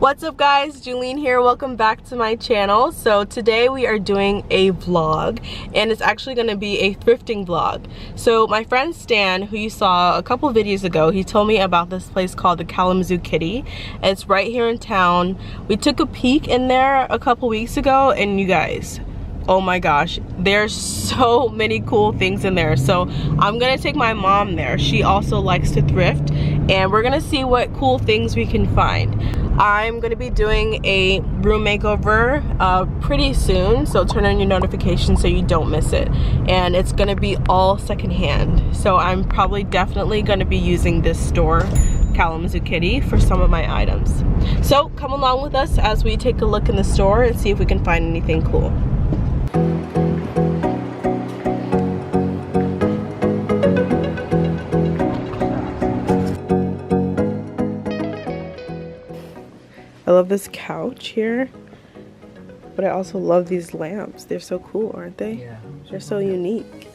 What's up guys, Julene here. Welcome back to my channel. So today we are doing a vlog and it's actually going to be a thrifting vlog. So my friend Stan, who you saw a couple videos ago, he told me about this place called the Kalamazoo Kitty. It's right here in town. We took a peek in there a couple weeks ago and you guys, oh my gosh, there's so many cool things in there. So I'm gonna take my mom there. She also likes to thrift and we're gonna see what cool things we can find. I'm gonna be doing a room makeover pretty soon, so turn on your notifications so you don't miss it. And it's gonna be all secondhand. So I'm probably definitely gonna be using this store, Kalamazoo Kitty, for some of my items. So come along with us as we take a look in the store and see if we can find anything cool. I love this couch here, but I also love these lamps. They're so cool, aren't they? Yeah. They're so unique.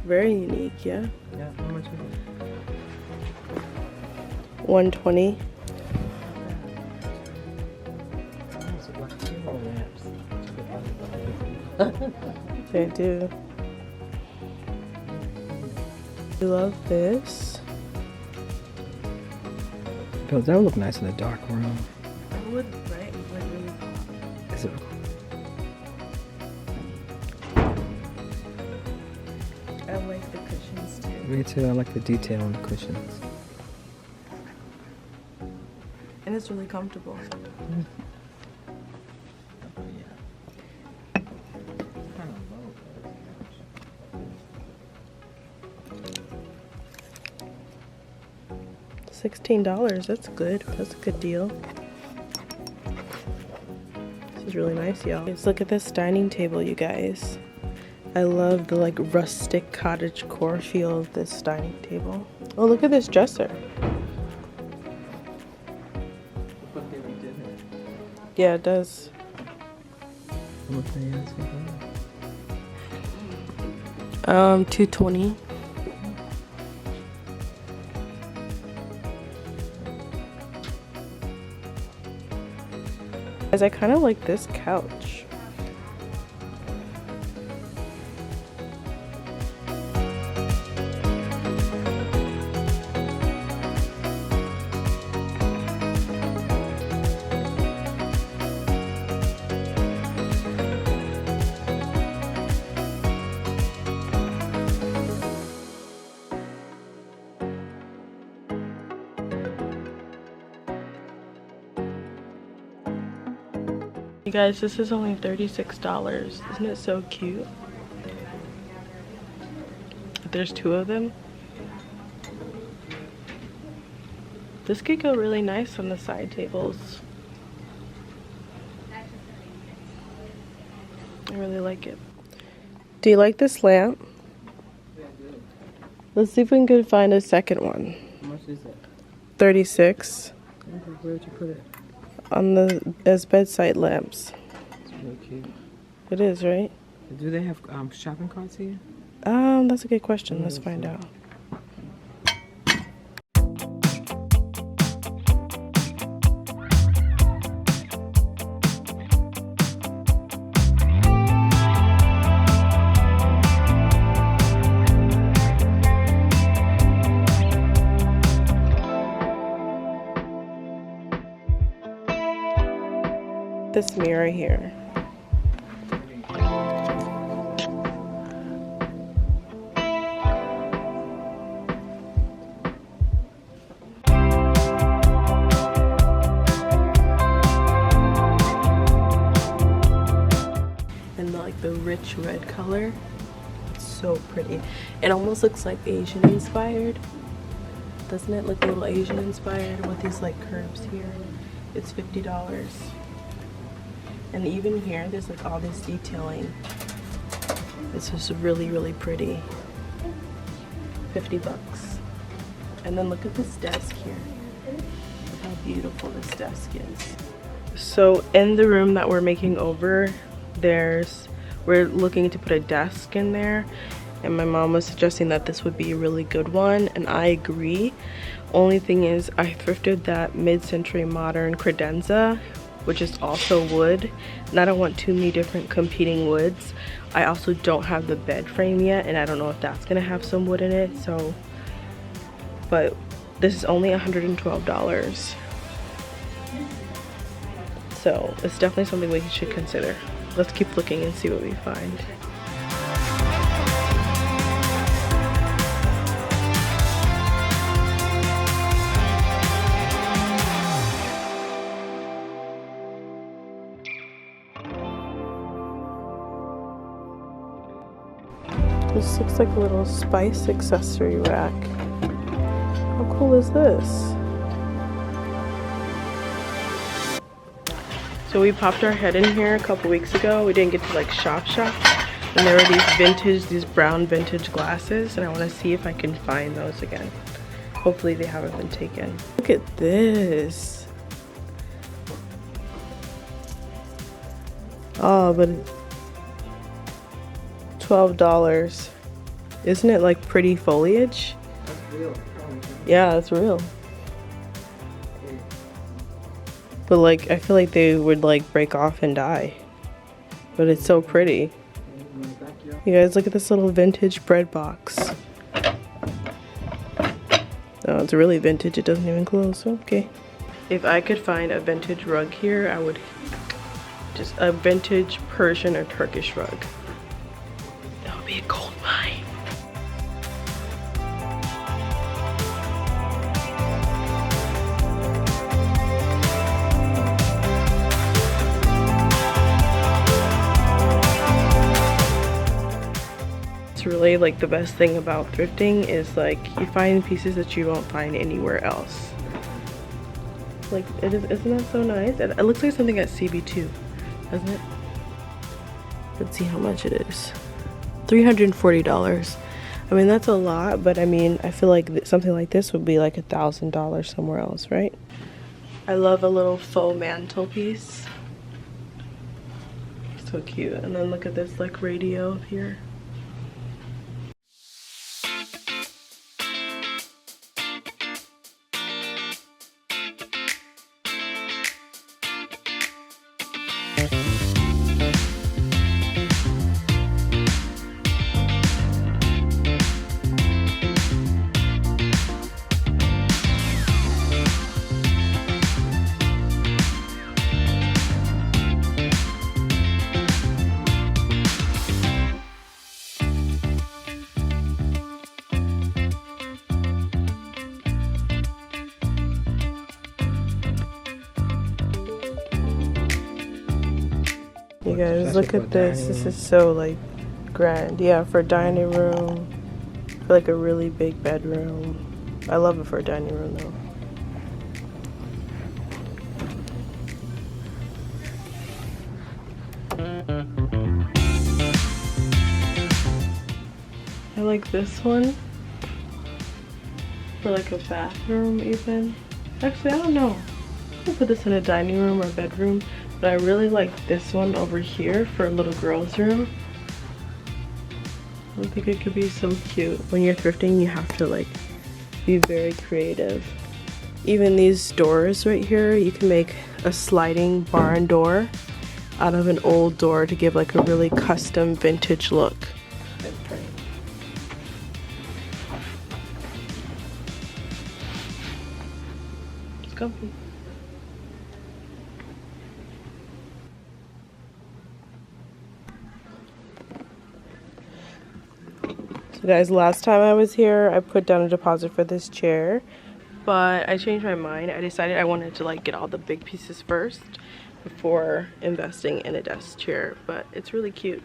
Very unique, yeah. Yeah, how much is it? $120. They do. I love this. That would look nice in a dark room. I would, right? It would really pop. Is it? I like the cushions too. Me too. I like the detail on the cushions. And it's really comfortable. $16, that's good. That's a good deal. This is really nice, y'all. Let's look at this dining table, you guys. I love the like rustic cottage core feel of this dining table. Oh, look at this dresser. Yeah, it does. $220. Guys, I kind of like this couch. You guys, this is only $36. Isn't it so cute? There's two of them. This could go really nice on the side tables. I really like it. Do you like this lamp? Yeah, I do. Let's see if we can find a second one. How much is it? $36. Where would you put it? On the as bedside lamps. It's really cute. It is, right? Do they have shopping carts here? That's a good question. Let's find out. This mirror here. And like the rich red color. It's so pretty. It almost looks like Asian inspired. Doesn't it look a little Asian inspired with these like curves here? It's $50. And even here, there's like all this detailing. This is really, really pretty. $50. And then look at this desk here. Look how beautiful this desk is. So in the room that we're making over, we're looking to put a desk in there. And my mom was suggesting that this would be a really good one, and I agree. Only thing is I thrifted that mid-century modern credenza, which is also wood, and I don't want too many different competing woods. I also don't have the bed frame yet, and I don't know if that's gonna have some wood in it, so, but this is only $112. So it's definitely something we should consider. Let's keep looking and see what we find. This looks like a little spice accessory rack. How cool is this? So we popped our head in here a couple weeks ago. We didn't get to like shop. And there were these brown vintage glasses, and I want to see if I can find those again. Hopefully they haven't been taken. Look at this. Oh, but $12. Isn't it like pretty foliage? That's real. Yeah, it's real. But like, I feel like they would like break off and die. But it's so pretty. You guys, look at this little vintage bread box. Oh, it's really vintage. It doesn't even close. Okay. If I could find a vintage rug here, I would just a vintage Persian or Turkish rug. That would be a gold mine. Really like the best thing about thrifting is like you find pieces that you won't find anywhere else. Like isn't that so nice? It looks like something at CB2, doesn't it? Let's see how much it is. $340. I mean, that's a lot, but I mean, I feel like something like this would be like $1,000 somewhere else, right? I love a little faux mantelpiece. So cute. And then look at this like radio here. You guys, look at this. This is so like grand. Yeah, for a dining room, for like a really big bedroom. I love it for a dining room though. I like this one for like a bathroom even. Actually, I don't know. I'll put this in a dining room or bedroom. But I really like this one over here for a little girl's room. I think it could be so cute. When you're thrifting, you have to like be very creative. Even these doors right here, you can make a sliding barn door out of an old door to give like a really custom vintage look. It's comfy. So guys, last time I was here, I put down a deposit for this chair, but I changed my mind. I decided I wanted to like get all the big pieces first before investing in a desk chair, but it's really cute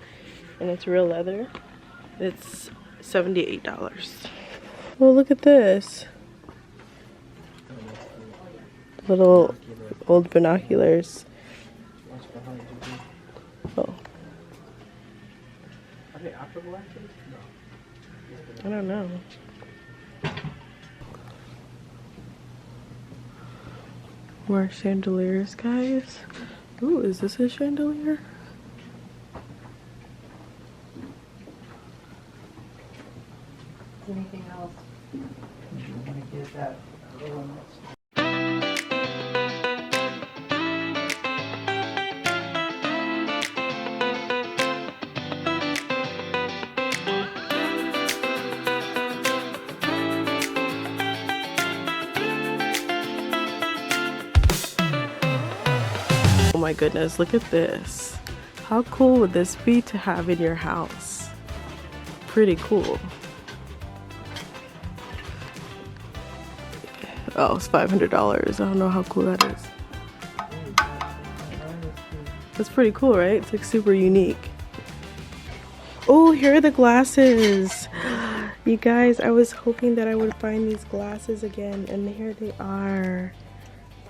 and it's real leather. It's $78. Well, look at this. Little old binoculars. Oh. Are they operable actually? No. I don't know. More chandeliers, guys. Ooh, is this a chandelier? Anything else? You want to get that Oh my goodness, look at this. How cool would this be to have in your house? Pretty cool. Oh, it's $500. I don't know how cool that is. That's pretty cool, right? It's like super unique. Oh, here are the glasses. You guys, I was hoping that I would find these glasses again, and here they are.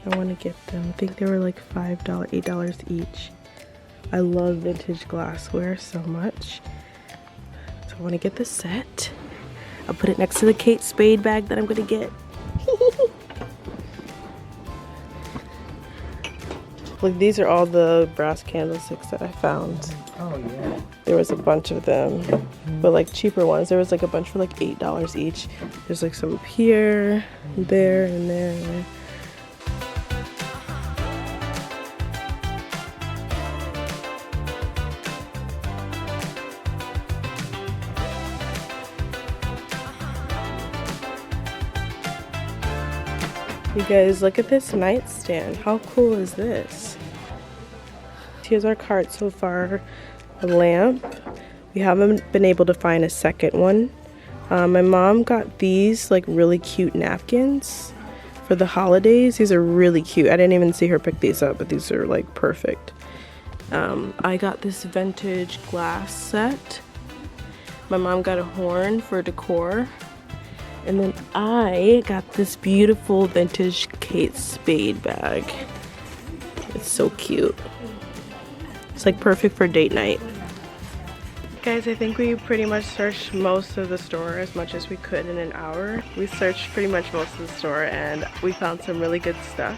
I want to get them. I think they were like $5, $8 each. I love vintage glassware so much. So I want to get the set. I'll put it next to the Kate Spade bag that I'm going to get. Look, these are all the brass candlesticks that I found. Oh, yeah. There was a bunch of them, but like cheaper ones. There was like a bunch for like $8 each. There's like some here, there, and there, and there. You guys, look at this nightstand. How cool is this? Here's our cart so far. A lamp. We haven't been able to find a second one. My mom got these like really cute napkins for the holidays. These are really cute. I didn't even see her pick these up, but these are like perfect. I got this vintage glass set. My mom got a horn for decor. And then I got this beautiful vintage Kate Spade bag. It's so cute. It's like perfect for date night. Guys, I think we pretty much searched most of the store as much as we could in an hour. We searched pretty much most of the store and we found some really good stuff.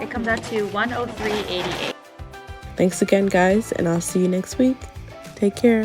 It comes out to $103.88. Thanks again, guys, and I'll see you next week. Take care.